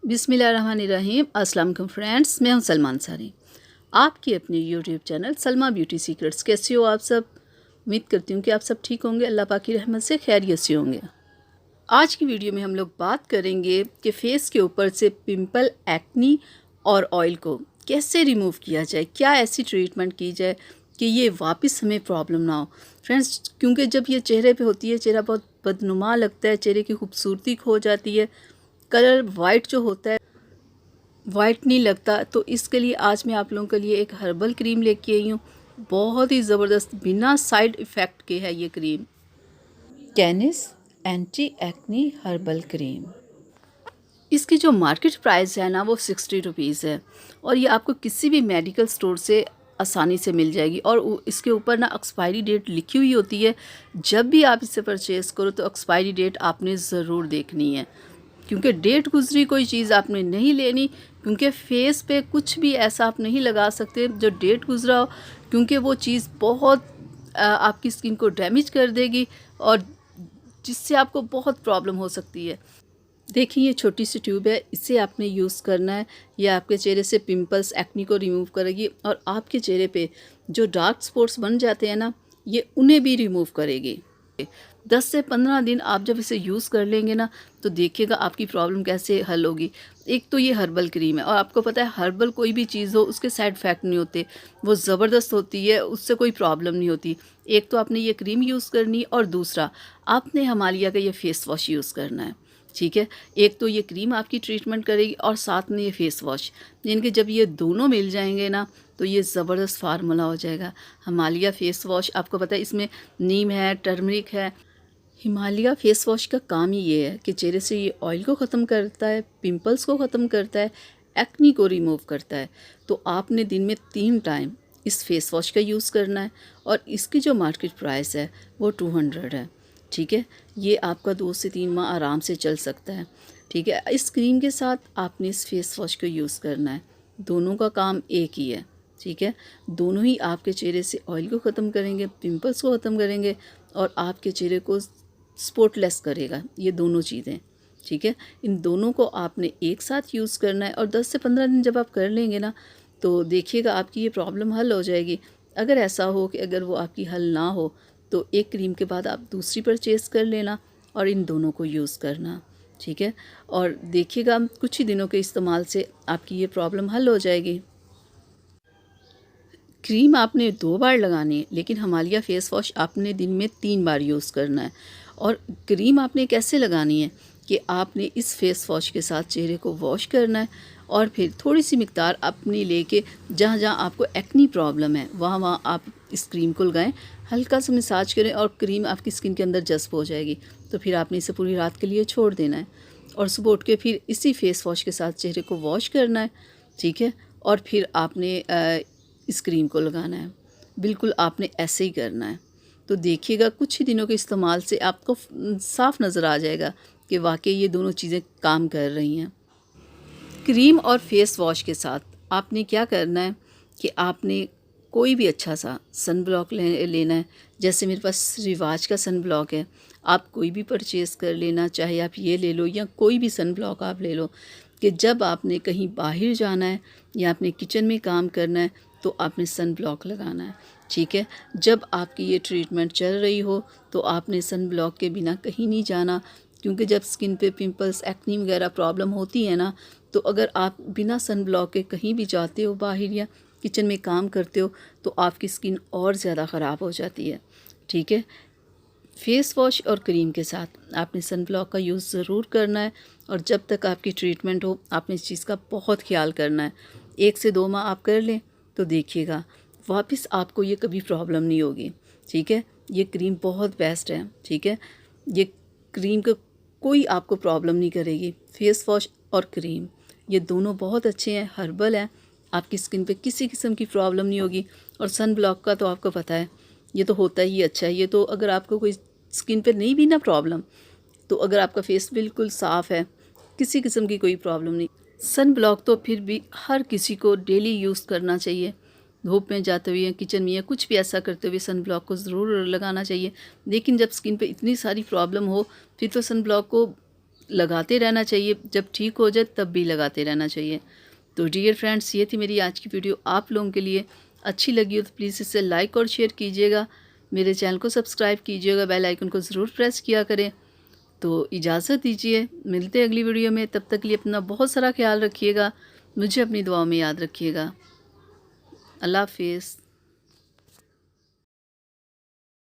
बिस्मिल्लाहिर्रहमानिर्रहीम। अस्सलाम वालेकुम फ्रेंड्स, मैं हूं सलमान सारी, आपकी अपनी YouTube channel Salma beauty secrets. कैसे हो आप सब? उम्मीद करती हूं कि आप सब ठीक होंगे, अल्लाह पाक की रहमत से खैरियत से होंगे। आज की वीडियो में हम लोग बात करेंगे कि फेस के ऊपर से पिंपल, एक्नी और ऑयल को कैसे रिमूव किया जाए, क्या ऐसी ट्रीटमेंट की जाए कि ये वापस हमें प्रॉब्लम ना हो। फ्रेंड्स, क्योंकि जब ये चेहरे पे होती है, चेहरा बहुत बदनुमा लगता है, चेहरे की खूबसूरती खो जाती है, कलर वाइट जो होता है वाइट नहीं लगता। तो इसके लिए आज मैं आप लोगों के लिए एक हर्बल क्रीम लेके आई हूँ। बहुत ही ज़बरदस्त, बिना साइड इफ़ेक्ट के है ये cream. कैनिस anti acne herbal cream. इसकी जो मार्केट प्राइस है ना, वो 60 रुपीज़ है और ये आपको किसी भी मेडिकल स्टोर से आसानी से मिल जाएगी। और इसके ऊपर ना एक्सपायरी डेट लिखी हुई होती है। जब भी आप इसे परचेज़ करो तो एक्सपायरी डेट आपने ज़रूर देखनी है, क्योंकि डेट गुजरी कोई चीज़ आपने नहीं लेनी। क्योंकि फेस पे कुछ भी ऐसा आप नहीं लगा सकते जो डेट गुजरा हो, क्योंकि वो चीज़ बहुत आपकी स्किन को डैमेज कर देगी और जिससे आपको बहुत प्रॉब्लम हो सकती है। देखिए, ये छोटी सी ट्यूब है, इसे आपने यूज़ करना है। ये आपके चेहरे से पिंपल्स, एक्नी को रिमूव करेगी और आपके चेहरे पे जो डार्क स्पॉट्स बन जाते हैं ना, ये उन्हें भी रिमूव करेगी। 10 से 15 दिन आप जब इसे यूज़ कर लेंगे ना, तो देखिएगा आपकी प्रॉब्लम कैसे हल होगी। एक तो ये हर्बल क्रीम है और आपको पता है हर्बल कोई भी चीज़ हो उसके साइड इफ़ेक्ट नहीं होते, वो ज़बरदस्त होती है, उससे कोई प्रॉब्लम नहीं होती। एक तो आपने ये क्रीम यूज़ करनी और दूसरा आपने हिमालय का ये फ़ेस वॉश यूज़ करना है। ठीक है, एक तो ये क्रीम आपकी ट्रीटमेंट करेगी और साथ में ये फ़ेस वॉश, यानी कि जब ये दोनों मिल जाएंगे ना, तो ये ज़बरदस्त फार्मूला हो जाएगा। हिमालय फ़ेस वॉश, आपको पता है इसमें नीम है, टर्मरिक है। हिमालय फ़ेस वॉश का काम ही ये है कि चेहरे से ये ऑयल को ख़त्म करता है, पिंपल्स को ख़त्म करता है, एक्नी को रिमूव करता है। तो आपने दिन में 3 टाइम इस फेस वॉश का यूज़ करना है और इसकी जो मार्केट प्राइस है वो 200 है। ठीक है, ये आपका 2 से 3 माह आराम से चल सकता है। ठीक है, इस क्रीम के साथ आपने इस फेस वॉश को यूज़ करना है। दोनों का काम एक ही है। ठीक है, दोनों ही आपके चेहरे से ऑयल को ख़त्म करेंगे, पिंपल्स को ख़त्म करेंगे और आपके चेहरे को स्पॉटलेस करेगा, ये दोनों चीज़ें। ठीक है, इन दोनों को आपने एक साथ यूज़ करना है और 10 से 15 दिन जब आप कर लेंगे ना, तो देखिएगा आपकी ये प्रॉब्लम हल हो जाएगी। अगर ऐसा हो कि अगर वो आपकी हल ना हो, तो एक क्रीम के बाद आप दूसरी परचेज़ कर लेना और इन दोनों को यूज़ करना। ठीक है, और देखिएगा कुछ ही दिनों के इस्तेमाल से आपकी ये प्रॉब्लम हल हो जाएगी। क्रीम आपने 2 बार लगानी है, लेकिन हिमालय फ़ेस वॉश आपने दिन में 3 बार यूज़ करना है। और क्रीम आपने कैसे लगानी है कि आपने इस फेस वॉश के साथ चेहरे को वॉश करना है और फिर थोड़ी सी मिकदार अपनी लेके जहाँ जहाँ आपको एक्नी प्रॉब्लम है वहाँ वहाँ आप इस क्रीम को लगाएं, हल्का सा मसाज करें और क्रीम आपकी स्किन के अंदर जज़्ब हो जाएगी। तो फिर आपने इसे पूरी रात के लिए छोड़ देना है और सुबह उठ के फिर इसी फेस वॉश के साथ चेहरे को वॉश करना है। ठीक है, और फिर आपने इस क्रीम को लगाना है। बिल्कुल आपने ऐसे ही करना है। तो देखिएगा कुछ ही दिनों के इस्तेमाल से आपको साफ नज़र आ जाएगा कि वाकई ये दोनों चीज़ें काम कर रही हैं। क्रीम और फेस वॉश के साथ आपने क्या करना है कि आपने कोई भी अच्छा सा सन ब्लॉक लेना है। जैसे मेरे पास रिवाज का सन ब्लॉक है, आप कोई भी परचेज़ कर लेना, चाहे आप ये ले लो या कोई भी सन ब्लॉक आप ले लो, कि जब आपने कहीं बाहर जाना है या अपने किचन में काम करना है तो आपने सन ब्लॉक लगाना है। ठीक है, जब आपकी ये ट्रीटमेंट चल रही हो तो आपने सन ब्लॉक के बिना कहीं नहीं जाना, क्योंकि जब स्किन पे पिंपल्स, एक्नी वगैरह प्रॉब्लम होती है ना, तो अगर आप बिना सन ब्लॉक के कहीं भी जाते हो बाहर या किचन में काम करते हो तो आपकी स्किन और ज़्यादा ख़राब हो जाती है। ठीक है, फेस वॉश और क्रीम के साथ आपने सन ब्लॉक का यूज़ ज़रूर करना है और जब तक आपकी ट्रीटमेंट हो आपने इस चीज़ का बहुत ख्याल करना है। 1 से 2 माह आप कर लें तो देखिएगा वापस आपको ये कभी प्रॉब्लम नहीं होगी। ठीक है, ये क्रीम बहुत बेस्ट है। ठीक है, ये क्रीम का कोई आपको प्रॉब्लम नहीं करेगी। फेस वॉश और क्रीम ये दोनों बहुत अच्छे हैं, हर्बल हैं, आपकी स्किन पे किसी किस्म की प्रॉब्लम नहीं होगी। और सन ब्लॉक का तो आपको पता है, ये तो होता ही अच्छा है। ये तो अगर आपको कोई स्किन पे नहीं भी ना प्रॉब्लम, तो अगर आपका फेस बिल्कुल साफ़ है, किसी किस्म की कोई प्रॉब्लम नहीं, सन ब्लॉक तो फिर भी हर किसी को डेली यूज़ करना चाहिए। धूप में जाते हुए या किचन में या कुछ भी ऐसा करते हुए सन ब्लॉक को ज़रूर लगाना चाहिए। लेकिन जब स्किन पे इतनी सारी प्रॉब्लम हो फिर तो सन ब्लॉक को लगाते रहना चाहिए, जब ठीक हो जाए तब भी लगाते रहना चाहिए। तो डियर फ्रेंड्स, ये थी मेरी आज की वीडियो। आप लोगों के लिए अच्छी लगी हो तो प्लीज़ इसे लाइक और शेयर कीजिएगा, मेरे चैनल को सब्सक्राइब कीजिएगा, बेल आइकन को ज़रूर प्रेस किया करें। तो इजाज़त दीजिए, मिलते हैं अगली वीडियो में। तब तक के लिए अपना बहुत सारा ख्याल रखिएगा, मुझे अपनी दुआओं में याद रखिएगा। अल्लाह हाफिज़।